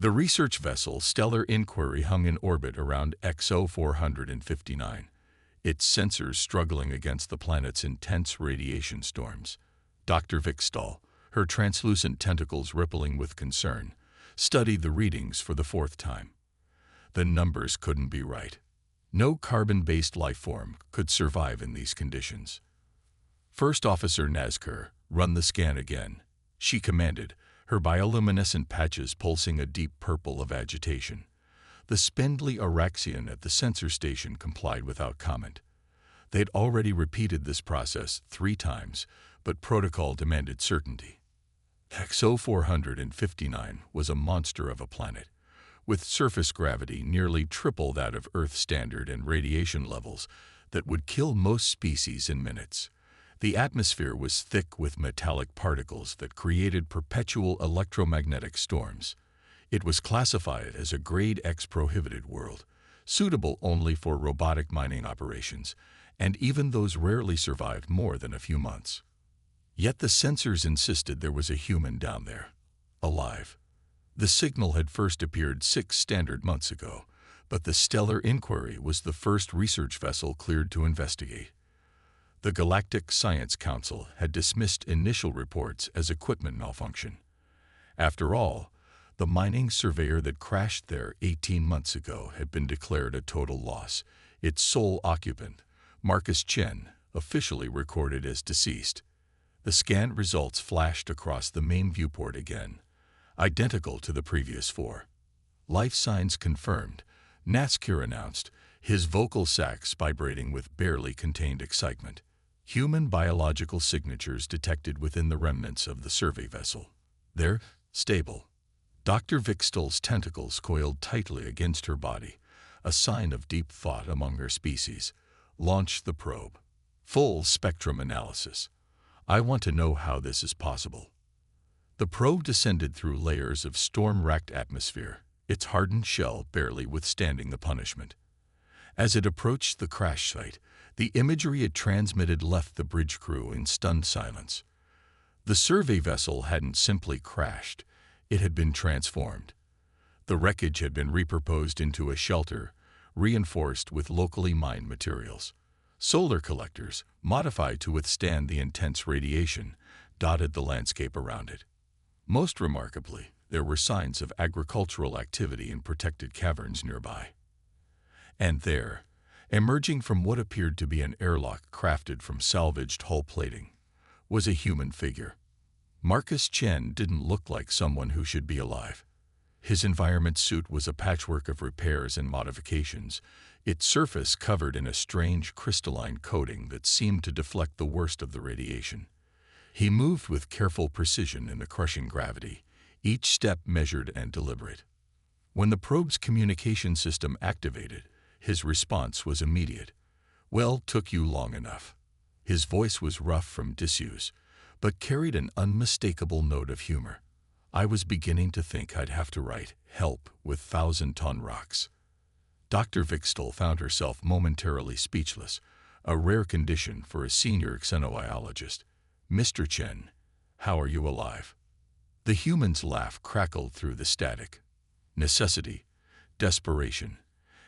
The research vessel Stellar Inquiry hung in orbit around XO 459, its sensors struggling against the planet's intense radiation storms. Dr. Vikstall, her translucent tentacles rippling with concern, studied the readings for the fourth time. The numbers couldn't be right. No carbon-based life form could survive in these conditions. First Officer Nazker, run the scan again, she commanded, her bioluminescent patches pulsing a deep purple of agitation. The spindly Araxian at the sensor station complied without comment. They'd already repeated this process 3 times, but protocol demanded certainty. XO 459 was a monster of a planet, with surface gravity nearly triple that of Earth standard and radiation levels that would kill most species in minutes. The atmosphere was thick with metallic particles that created perpetual electromagnetic storms. It was classified as a Grade X prohibited world, suitable only for robotic mining operations, and even those rarely survived more than a few months. Yet the sensors insisted there was a human down there, alive. The signal had first appeared 6 standard months ago, but the Stellar Inquiry was the first research vessel cleared to investigate. The Galactic Science Council had dismissed initial reports as equipment malfunction. After all, the mining surveyor that crashed there 18 months ago had been declared a total loss. Its sole occupant, Marcus Chen, officially recorded as deceased. The scan results flashed across the main viewport again, identical to the previous 4. Life signs confirmed, Nazker announced, his vocal sacs vibrating with barely contained excitement. Human biological signatures detected within the remnants of the survey vessel. They're stable. Dr. Vikstall's tentacles coiled tightly against her body, a sign of deep thought among her species. Launch the probe. Full spectrum analysis. I want to know how this is possible. The probe descended through layers of storm-racked atmosphere, its hardened shell barely withstanding the punishment. As it approached the crash site, the imagery it transmitted left the bridge crew in stunned silence. The survey vessel hadn't simply crashed, it had been transformed. The wreckage had been repurposed into a shelter, reinforced with locally mined materials. Solar collectors, modified to withstand the intense radiation, dotted the landscape around it. Most remarkably, there were signs of agricultural activity in protected caverns nearby. And there, emerging from what appeared to be an airlock crafted from salvaged hull plating, was a human figure. Marcus Chen didn't look like someone who should be alive. His environment suit was a patchwork of repairs and modifications, its surface covered in a strange crystalline coating that seemed to deflect the worst of the radiation. He moved with careful precision in a crushing gravity, each step measured and deliberate. When the probe's communication system activated, his response was immediate. "Well, took you long enough." His voice was rough from disuse, but carried an unmistakable note of humor. "I was beginning to think I'd have to write help with 1,000-ton rocks." Dr. Vikstall found herself momentarily speechless, a rare condition for a senior xenobiologist. "Mr. Chen, how are you alive?" The human's laugh crackled through the static. Necessity, desperation,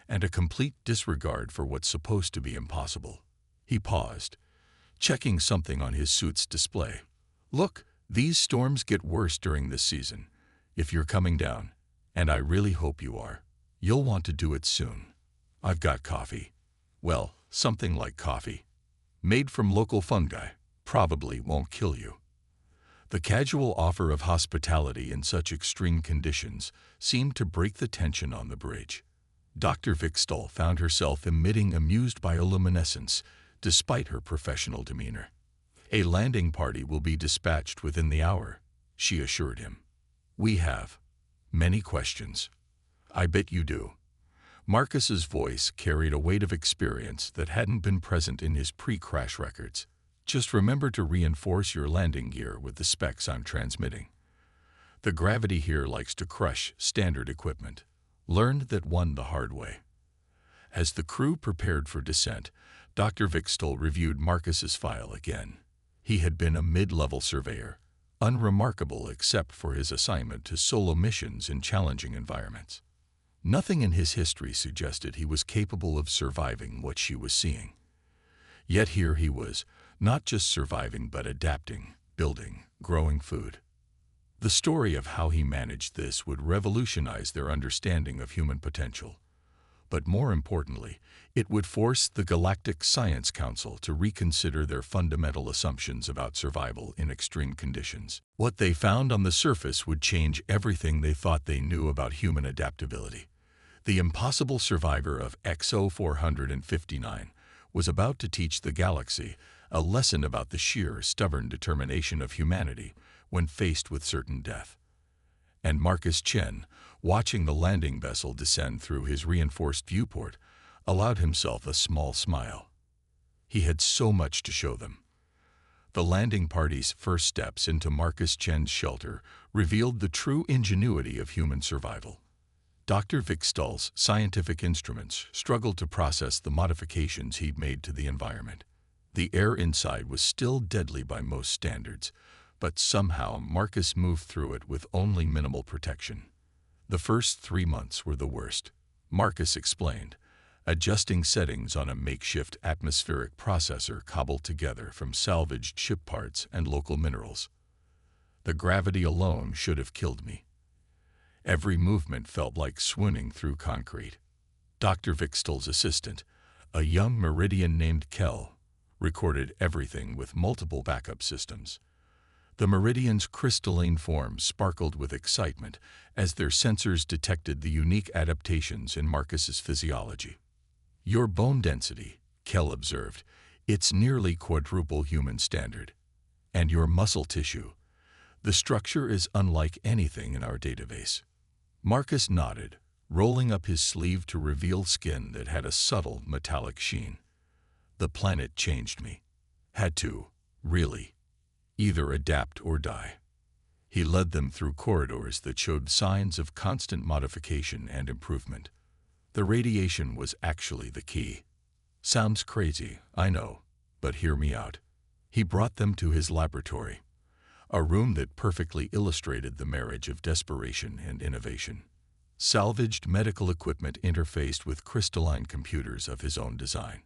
and a complete disregard for what's supposed to be impossible. He paused, checking something on his suit's display. "Look, these storms get worse during this season. If you're coming down, and I really hope you are, you'll want to do it soon. I've got coffee. Well, something like coffee. Made from local fungi, probably won't kill you." The casual offer of hospitality in such extreme conditions seemed to break the tension on the bridge. Dr. Vikstall found herself emitting amused bioluminescence despite her professional demeanor. "A landing party will be dispatched within the hour," she assured him. "We have many questions." "I bet you do." Marcus's voice carried a weight of experience that hadn't been present in his pre-crash records. "Just remember to reinforce your landing gear with the specs I'm transmitting. The gravity here likes to crush standard equipment. Learned that one the hard way." As the crew prepared for descent, Dr. Vikstall reviewed Marcus's file again. He had been a mid-level surveyor, unremarkable except for his assignment to solo missions in challenging environments. Nothing in his history suggested he was capable of surviving what she was seeing. Yet here he was, not just surviving but adapting, building, growing food. The story of how he managed this would revolutionize their understanding of human potential. But more importantly, it would force the Galactic Science Council to reconsider their fundamental assumptions about survival in extreme conditions. What they found on the surface would change everything they thought they knew about human adaptability. The impossible survivor of XO459 was about to teach the galaxy a lesson about the sheer, stubborn determination of humanity when faced with certain death. And Marcus Chen, watching the landing vessel descend through his reinforced viewport, allowed himself a small smile. He had so much to show them. The landing party's first steps into Marcus Chen's shelter revealed the true ingenuity of human survival. Dr. Vikstall's scientific instruments struggled to process the modifications he'd made to the environment. The air inside was still deadly by most standards, but somehow Marcus moved through it with only minimal protection. The first 3 months were the worst, Marcus explained, adjusting settings on a makeshift atmospheric processor cobbled together from salvaged ship parts and local minerals. The gravity alone should have killed me. Every movement felt like swooning through concrete. Dr. Vikstall's assistant, a young Meridian named Kel, recorded everything with multiple backup systems. The Meridian's crystalline form sparkled with excitement as their sensors detected the unique adaptations in Marcus's physiology. "Your bone density," Kel observed, "it's nearly quadruple human standard. And your muscle tissue. The structure is unlike anything in our database." Marcus nodded, rolling up his sleeve to reveal skin that had a subtle metallic sheen. "The planet changed me. Had to, really. Either adapt or die." He led them through corridors that showed signs of constant modification and improvement. The radiation was actually the key. Sounds crazy, I know, but hear me out. He brought them to his laboratory, a room that perfectly illustrated the marriage of desperation and innovation. Salvaged medical equipment interfaced with crystalline computers of his own design.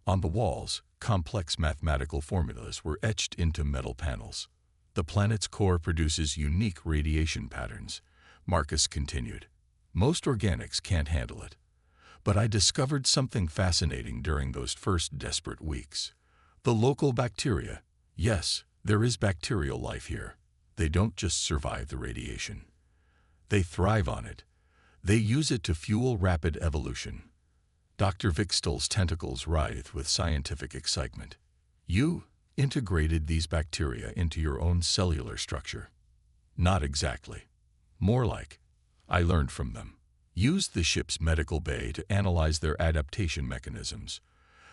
On the walls, complex mathematical formulas were etched into metal panels. "The planet's core produces unique radiation patterns," Marcus continued. "Most organics can't handle it. But I discovered something fascinating during those first desperate weeks. The local bacteria. Yes, there is bacterial life here. They don't just survive the radiation. They thrive on it. They use it to fuel rapid evolution." Dr. Vikstall's tentacles writhed with scientific excitement. "You integrated these bacteria into your own cellular structure." "Not exactly. More like, I learned from them. Used the ship's medical bay to analyze their adaptation mechanisms.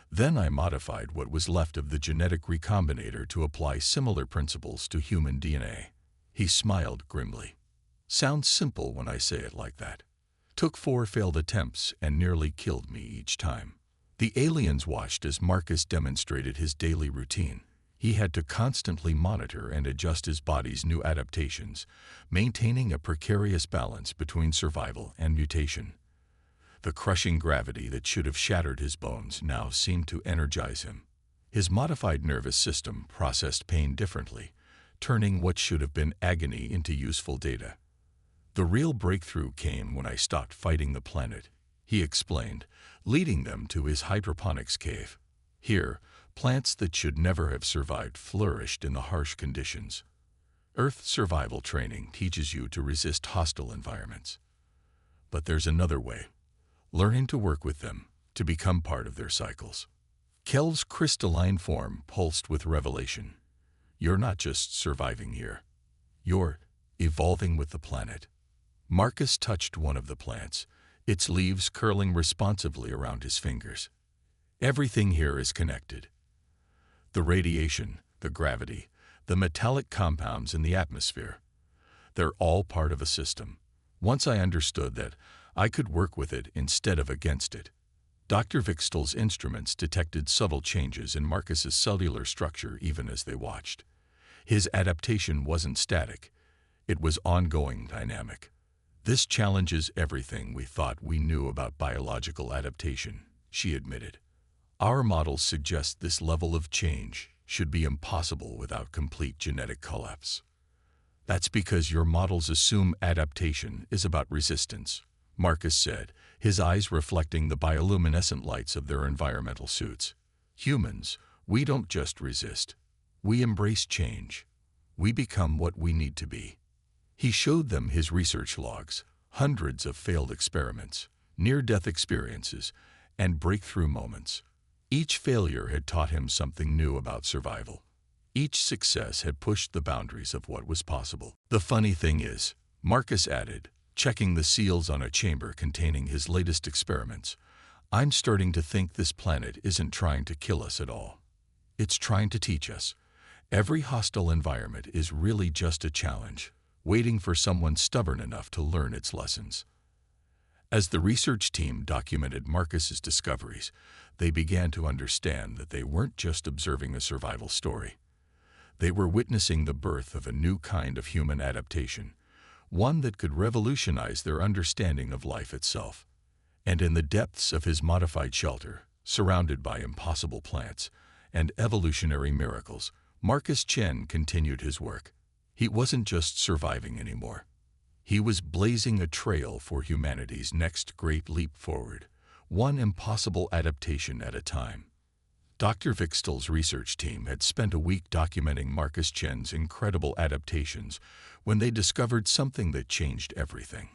Then I modified what was left of the genetic recombinator to apply similar principles to human DNA." He smiled grimly. "Sounds simple when I say it like that. Took 4 failed attempts and nearly killed me each time." The aliens watched as Marcus demonstrated his daily routine. He had to constantly monitor and adjust his body's new adaptations, maintaining a precarious balance between survival and mutation. The crushing gravity that should have shattered his bones now seemed to energize him. His modified nervous system processed pain differently, turning what should have been agony into useful data. "The real breakthrough came when I stopped fighting the planet," he explained, leading them to his hydroponics cave. Here, plants that should never have survived flourished in the harsh conditions. Earth survival training teaches you to resist hostile environments. But there's another way. Learning to work with them, to become part of their cycles. Kel's crystalline form pulsed with revelation. "You're not just surviving here. You're evolving with the planet." Marcus touched one of the plants, its leaves curling responsively around his fingers. "Everything here is connected. The radiation, the gravity, the metallic compounds in the atmosphere. They're all part of a system. Once I understood that, I could work with it instead of against it." Dr. Vikstall's instruments detected subtle changes in Marcus's cellular structure even as they watched. His adaptation wasn't static. It was ongoing, dynamic. This challenges everything we thought we knew about biological adaptation, she admitted. Our models suggest this level of change should be impossible without complete genetic collapse. That's because your models assume adaptation is about resistance, Marcus said, his eyes reflecting the bioluminescent lights of their environmental suits. Humans, we don't just resist. We embrace change. We become what we need to be. He showed them his research logs, hundreds of failed experiments, near-death experiences, and breakthrough moments. Each failure had taught him something new about survival. Each success had pushed the boundaries of what was possible. The funny thing is, Marcus added, checking the seals on a chamber containing his latest experiments, I'm starting to think this planet isn't trying to kill us at all. It's trying to teach us. Every hostile environment is really just a challenge, waiting for someone stubborn enough to learn its lessons. As the research team documented Marcus's discoveries, they began to understand that they weren't just observing a survival story. They were witnessing the birth of a new kind of human adaptation, one that could revolutionize their understanding of life itself. And in the depths of his modified shelter, surrounded by impossible plants and evolutionary miracles, Marcus Chen continued his work. He wasn't just surviving anymore. He was blazing a trail for humanity's next great leap forward, one impossible adaptation at a time. Dr. Vixtel's research team had spent a week documenting Marcus Chen's incredible adaptations when they discovered something that changed everything.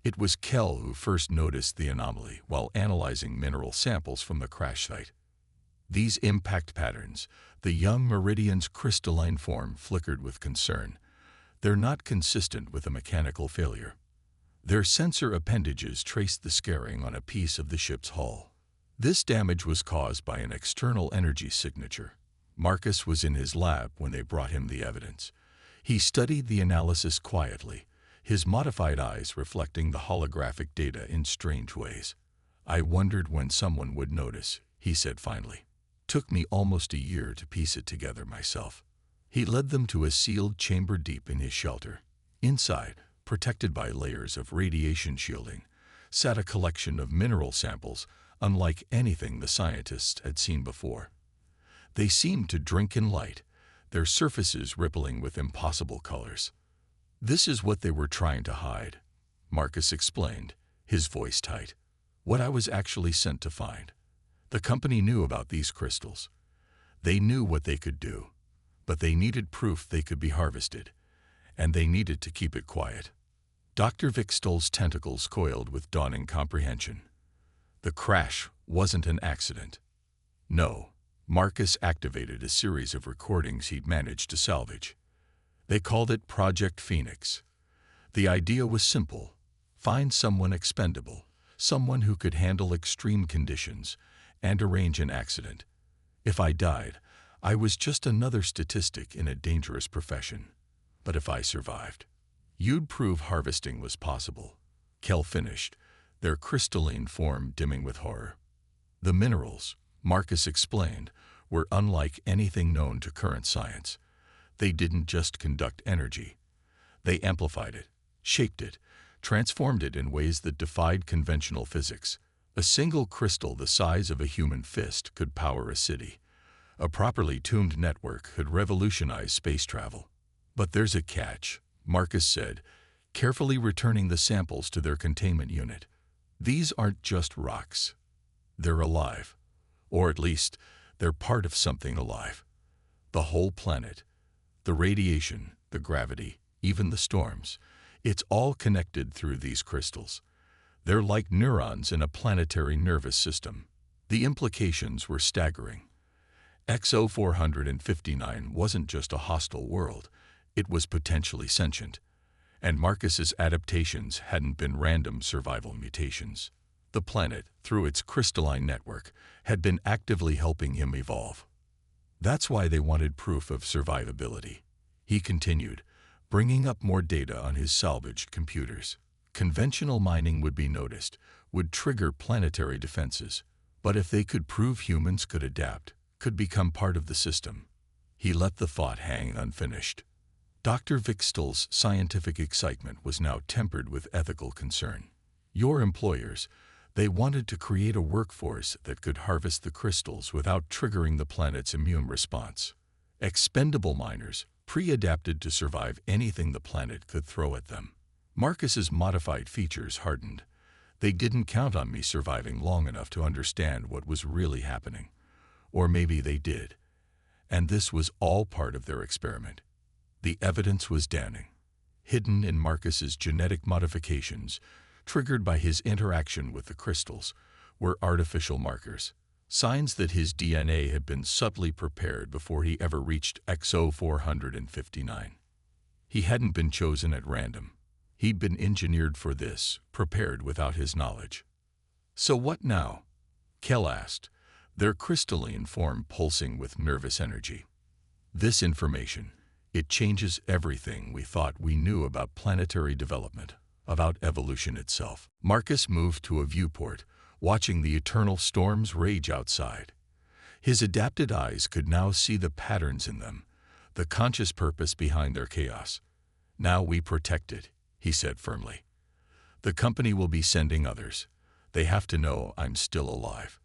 It was Kell who first noticed the anomaly while analyzing mineral samples from the crash site. These impact patterns, the young meridian's crystalline form, flickered with concern. They're not consistent with a mechanical failure. Their sensor appendages traced the scarring on a piece of the ship's hull. This damage was caused by an external energy signature. Marcus was in his lab when they brought him the evidence. He studied the analysis quietly, his modified eyes reflecting the holographic data in strange ways. I wondered when someone would notice, he said finally. Took me almost a year to piece it together myself. He led them to a sealed chamber deep in his shelter. Inside, protected by layers of radiation shielding, sat a collection of mineral samples unlike anything the scientists had seen before. They seemed to drink in light, their surfaces rippling with impossible colors. This is what they were trying to hide, Marcus explained, his voice tight. What I was actually sent to find. The company knew about these crystals. They knew what they could do, but they needed proof they could be harvested, and they needed to keep it quiet. Dr. Vixtel's tentacles coiled with dawning comprehension. The crash wasn't an accident. No, Marcus activated a series of recordings he'd managed to salvage. They called it Project Phoenix. The idea was simple. Find someone expendable, someone who could handle extreme conditions, and arrange an accident. If I died, I was just another statistic in a dangerous profession. But if I survived, you'd prove harvesting was possible. Kell finished, their crystalline form dimming with horror. The minerals, Marcus explained, were unlike anything known to current science. They didn't just conduct energy. They amplified it, shaped it, transformed it in ways that defied conventional physics. A single crystal the size of a human fist could power a city. A properly tuned network could revolutionize space travel. But there's a catch, Marcus said, carefully returning the samples to their containment unit. These aren't just rocks. They're alive. Or at least, they're part of something alive. The whole planet, the radiation, the gravity, even the storms, it's all connected through these crystals. They're like neurons in a planetary nervous system. The implications were staggering. XO 459 wasn't just a hostile world, it was potentially sentient. And Marcus's adaptations hadn't been random survival mutations. The planet, through its crystalline network, had been actively helping him evolve. That's why they wanted proof of survivability. He continued, bringing up more data on his salvaged computers. Conventional mining would be noticed, would trigger planetary defenses. But if they could prove humans could adapt, could become part of the system, He let the thought hang unfinished. Dr. Vixtel's scientific excitement was now tempered with ethical concern. Your employers, they wanted to create a workforce that could harvest the crystals without triggering the planet's immune response. Expendable miners, pre-adapted to survive anything the planet could throw at them. Marcus's modified features hardened. They didn't count on me surviving long enough to understand what was really happening. Or maybe they did. And this was all part of their experiment. The evidence was damning. Hidden in Marcus's genetic modifications, triggered by his interaction with the crystals, were artificial markers, signs that his DNA had been subtly prepared before he ever reached XO 459. He hadn't been chosen at random. He'd been engineered for this, prepared without his knowledge. So what now? Kell asked, their crystalline form pulsing with nervous energy. This information, it changes everything we thought we knew about planetary development, about evolution itself. Marcus moved to a viewport, watching the eternal storms rage outside. His adapted eyes could now see the patterns in them, the conscious purpose behind their chaos. Now we protect it, he said firmly. The company will be sending others. They have to know I'm still alive.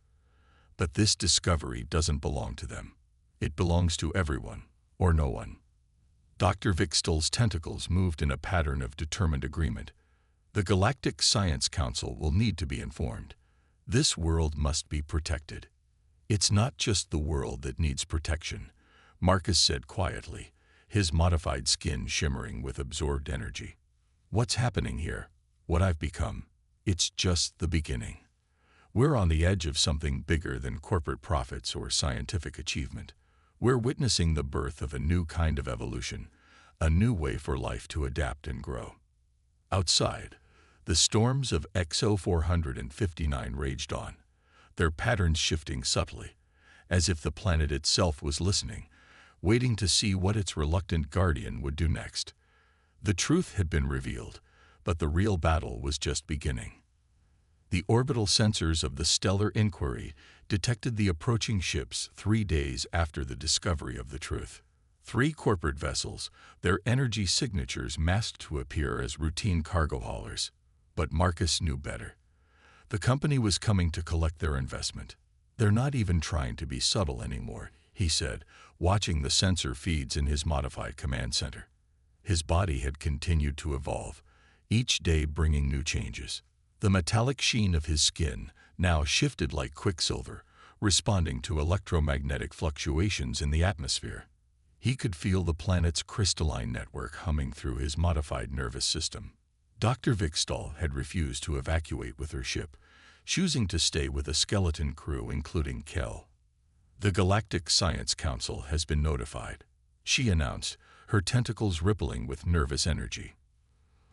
But this discovery doesn't belong to them. It belongs to everyone, or no one. Dr. Vixtel's tentacles moved in a pattern of determined agreement. The Galactic Science Council will need to be informed. This world must be protected. It's not just the world that needs protection, Marcus said quietly, his modified skin shimmering with absorbed energy. What's happening here? What I've become? It's just the beginning. We're on the edge of something bigger than corporate profits or scientific achievement. We're witnessing the birth of a new kind of evolution, a new way for life to adapt and grow. Outside, the storms of XO 459 raged on, their patterns shifting subtly, as if the planet itself was listening, waiting to see what its reluctant guardian would do next. The truth had been revealed, but the real battle was just beginning. The orbital sensors of the Stellar Inquiry detected the approaching ships 3 days after the discovery of the truth. 3 corporate vessels, their energy signatures masked to appear as routine cargo haulers. But Marcus knew better. The company was coming to collect their investment. They're not even trying to be subtle anymore, he said, watching the sensor feeds in his modified command center. His body had continued to evolve, each day bringing new changes. The metallic sheen of his skin now shifted like quicksilver, responding to electromagnetic fluctuations in the atmosphere. He could feel the planet's crystalline network humming through his modified nervous system. Dr. Vixtel had refused to evacuate with her ship, choosing to stay with a skeleton crew including Kell. The Galactic Science Council has been notified, she announced, her tentacles rippling with nervous energy.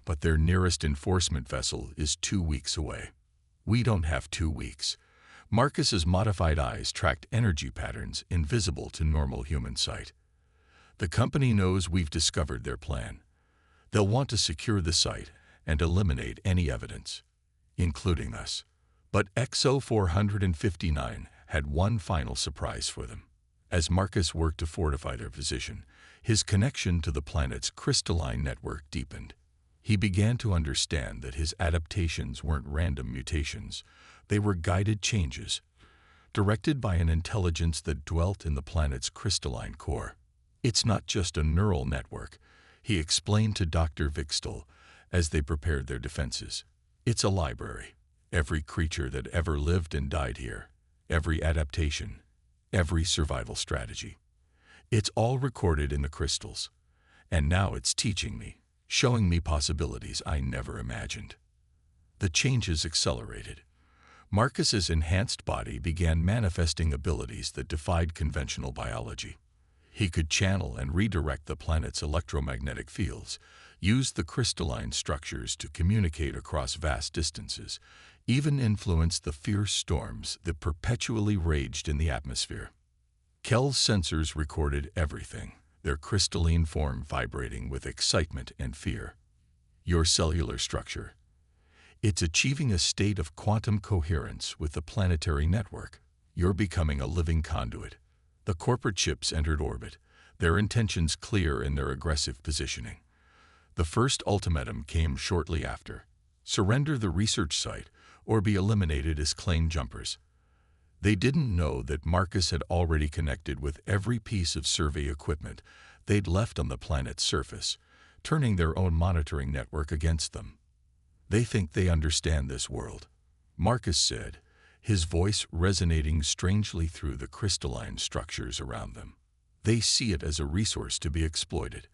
But their nearest enforcement vessel is 2 weeks away. We don't have 2 weeks. Marcus's modified eyes tracked energy patterns invisible to normal human sight. The company knows we've discovered their plan. They'll want to secure the site and eliminate any evidence, including us. But XO 459 had one final surprise for them. As Marcus worked to fortify their position, his connection to the planet's crystalline network deepened. He began to understand that his adaptations weren't random mutations. They were guided changes, directed by an intelligence that dwelt in the planet's crystalline core. It's not just a neural network, he explained to Dr. Vixtel as they prepared their defenses. It's a library. Every creature that ever lived and died here, every adaptation, every survival strategy. It's all recorded in the crystals. And now it's teaching me, showing me possibilities I never imagined. The changes accelerated. Marcus's enhanced body began manifesting abilities that defied conventional biology. He could channel and redirect the planet's electromagnetic fields, use the crystalline structures to communicate across vast distances, even influence the fierce storms that perpetually raged in the atmosphere. Kell's sensors recorded everything, their crystalline form vibrating with excitement and fear. Your cellular structure. It's achieving a state of quantum coherence with the planetary network. You're becoming a living conduit. The corporate ships entered orbit, their intentions clear in their aggressive positioning. The first ultimatum came shortly after: surrender the research site or be eliminated as claim jumpers. They didn't know that Marcus had already connected with every piece of survey equipment they'd left on the planet's surface, turning their own monitoring network against them. "They think they understand this world," Marcus said, his voice resonating strangely through the crystalline structures around them. "They see it as a resource to be exploited.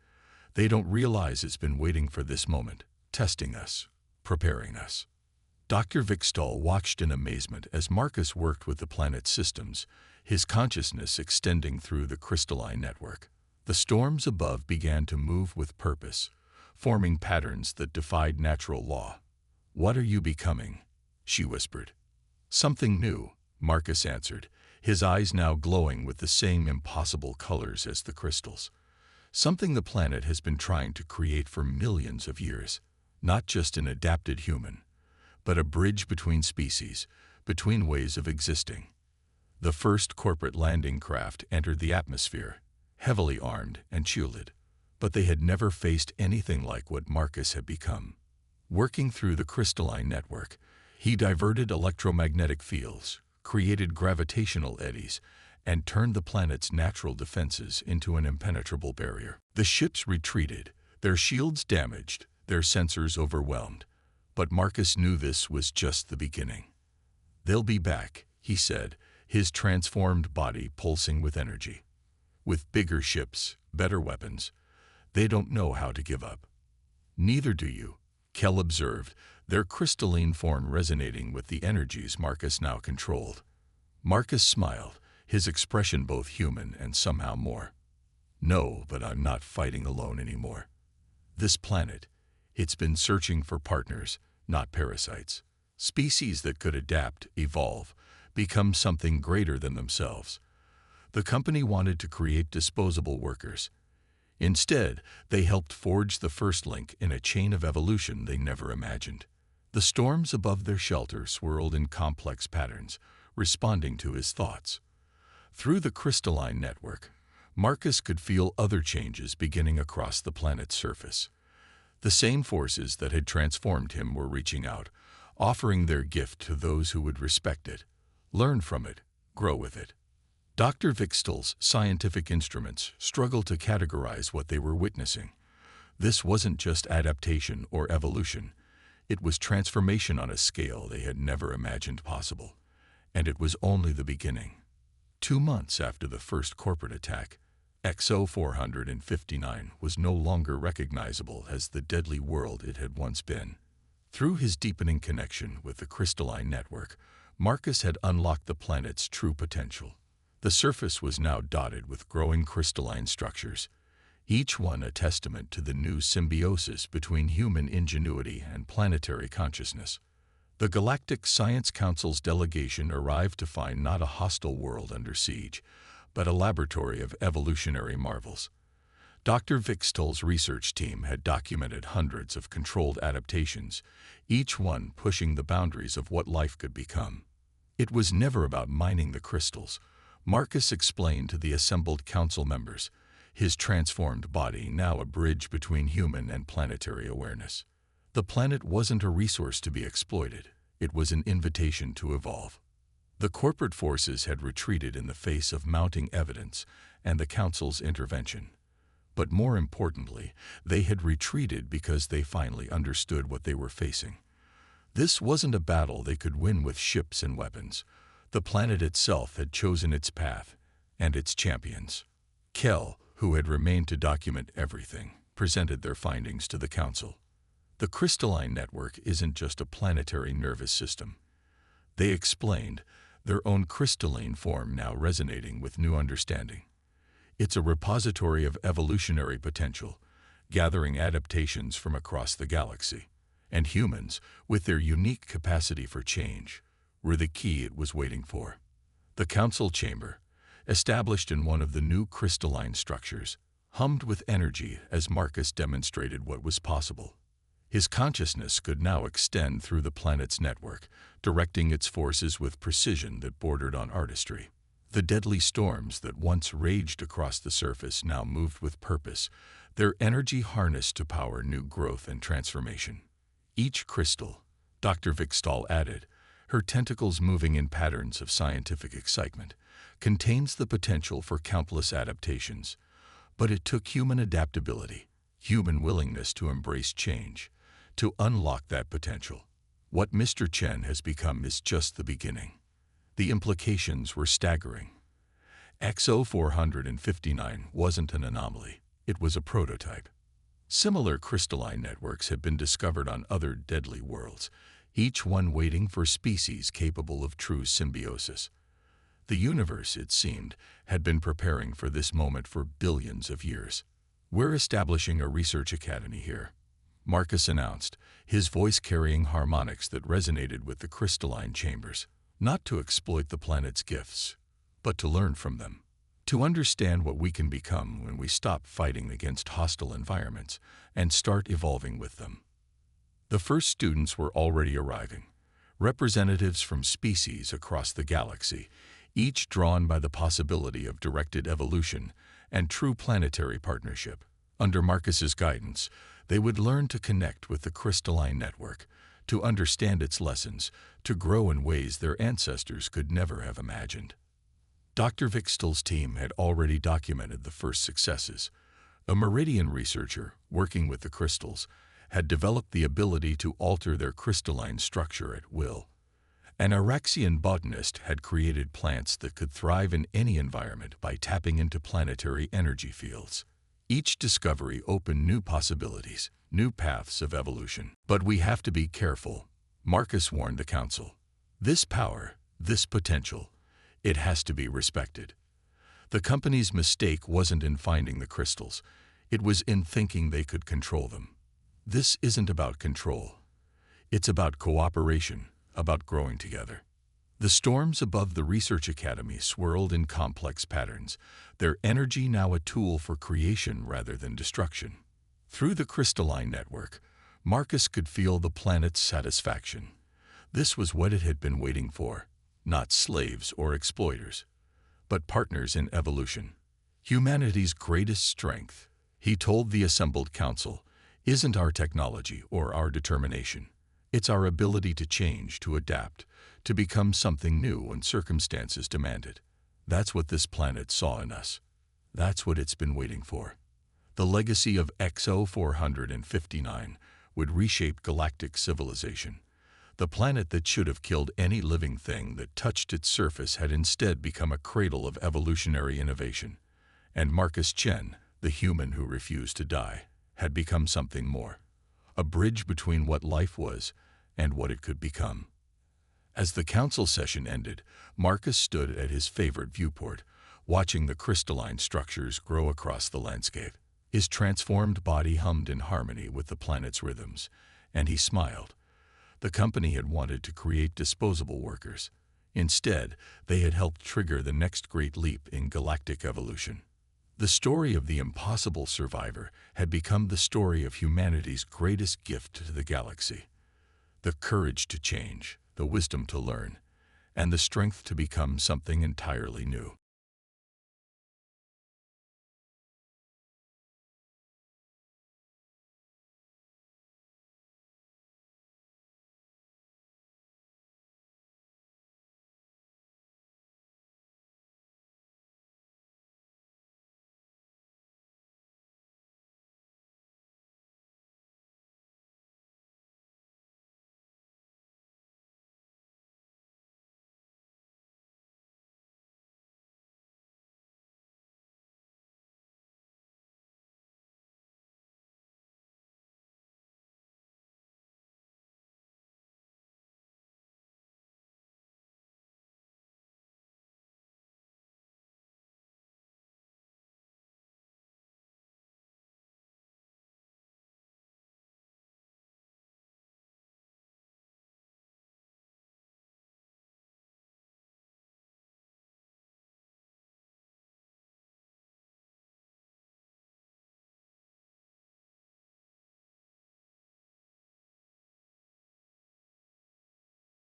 They don't realize it's been waiting for this moment, testing us, preparing us." Dr. Vikstall watched in amazement as Marcus worked with the planet's systems, his consciousness extending through the crystalline network. The storms above began to move with purpose, forming patterns that defied natural law. "What are you becoming?" she whispered. "Something new," Marcus answered, his eyes now glowing with the same impossible colors as the crystals. "Something the planet has been trying to create for millions of years. Not just an adapted human, but a bridge between species, between ways of existing." The first corporate landing craft entered the atmosphere, heavily armed and shielded, but they had never faced anything like what Marcus had become. Working through the crystalline network, he diverted electromagnetic fields, created gravitational eddies, and turned the planet's natural defenses into an impenetrable barrier. The ships retreated, their shields damaged, their sensors overwhelmed. But Marcus knew this was just the beginning. "They'll be back," he said, his transformed body pulsing with energy. "With bigger ships, better weapons. They don't know how to give up." "Neither do you," Kell observed, their crystalline form resonating with the energies Marcus now controlled. Marcus smiled, his expression both human and somehow more. "No, but I'm not fighting alone anymore. This planet, it's been searching for partners, not parasites. Species that could adapt, evolve, become something greater than themselves. The company wanted to create disposable workers. Instead, they helped forge the first link in a chain of evolution they never imagined." The storms above their shelter swirled in complex patterns, responding to his thoughts. Through the crystalline network, Marcus could feel other changes beginning across the planet's surface. The same forces that had transformed him were reaching out, offering their gift to those who would respect it, learn from it, grow with it. Dr. Vikstall's scientific instruments struggled to categorize what they were witnessing. This wasn't just adaptation or evolution. It was transformation on a scale they had never imagined possible. And it was only the beginning. 2 months after the first corporate attack, XO459 was no longer recognizable as the deadly world it had once been. Through his deepening connection with the crystalline network, Marcus had unlocked the planet's true potential. The surface was now dotted with growing crystalline structures, each one a testament to the new symbiosis between human ingenuity and planetary consciousness. The Galactic Science Council's delegation arrived to find not a hostile world under siege, but a laboratory of evolutionary marvels. Dr. Vikstall's research team had documented hundreds of controlled adaptations, each one pushing the boundaries of what life could become. It was never about mining the crystals, Marcus explained to the assembled council members, his transformed body now a bridge between human and planetary awareness. The planet wasn't a resource to be exploited, it was an invitation to evolve. The corporate forces had retreated in the face of mounting evidence and the council's intervention. But more importantly, they had retreated because they finally understood what they were facing. This wasn't a battle they could win with ships and weapons. The planet itself had chosen its path and its champions. Kell, who had remained to document everything, presented their findings to the council. The crystalline network isn't just a planetary nervous system. They explained, their own crystalline form now resonating with new understanding. It's a repository of evolutionary potential, gathering adaptations from across the galaxy. And humans, with their unique capacity for change, were the key it was waiting for. The council chamber, established in one of the new crystalline structures, hummed with energy as Marcus demonstrated what was possible. His consciousness could now extend through the planet's network, directing its forces with precision that bordered on artistry. The deadly storms that once raged across the surface now moved with purpose, their energy harnessed to power new growth and transformation. Each crystal, Dr. Vikstall added, her tentacles moving in patterns of scientific excitement, contains the potential for countless adaptations. But it took human adaptability, human willingness to embrace change, to unlock that potential. What Mr. Chen has become is just the beginning. The implications were staggering. XO459 wasn't an anomaly, it was a prototype. Similar crystalline networks had been discovered on other deadly worlds, each one waiting for species capable of true symbiosis. The universe, it seemed, had been preparing for this moment for billions of years. "We're establishing a research academy here," Marcus announced, his voice carrying harmonics that resonated with the crystalline chambers. "Not to exploit the planet's gifts, but to learn from them. To understand what we can become when we stop fighting against hostile environments and start evolving with them." The first students were already arriving, representatives from species across the galaxy, each drawn by the possibility of directed evolution and true planetary partnership. Under Marcus's guidance, they would learn to connect with the crystalline network, to understand its lessons, to grow in ways their ancestors could never have imagined. Dr. Vikstall's team had already documented the first successes. A Meridian researcher, working with the crystals, had developed the ability to alter their crystalline structure at will. An Araxian botanist had created plants that could thrive in any environment by tapping into planetary energy fields. Each discovery opened new possibilities, new paths of evolution. But we have to be careful, Marcus warned the council. This power, this potential, it has to be respected. The company's mistake wasn't in finding the crystals, it was in thinking they could control them. This isn't about control. It's about cooperation, about growing together. The storms above the research academy swirled in complex patterns, their energy now a tool for creation rather than destruction. Through the crystalline network, Marcus could feel the planet's satisfaction. This was what it had been waiting for, not slaves or exploiters, but partners in evolution. Humanity's greatest strength, he told the assembled council, isn't our technology or our determination. It's our ability to change, to adapt, to become something new when circumstances demand it. That's what this planet saw in us. That's what it's been waiting for. The legacy of XO459 would reshape galactic civilization. The planet that should have killed any living thing that touched its surface had instead become a cradle of evolutionary innovation. And Marcus Chen, the human who refused to die, had become something more. A bridge between what life was and what it could become. As the council session ended, Marcus stood at his favorite viewport, watching the crystalline structures grow across the landscape. His transformed body hummed in harmony with the planet's rhythms, and he smiled. The company had wanted to create disposable workers. Instead, they had helped trigger the next great leap in galactic evolution. The story of the impossible survivor had become the story of humanity's greatest gift to the galaxy. The courage to change, the wisdom to learn, and the strength to become something entirely new.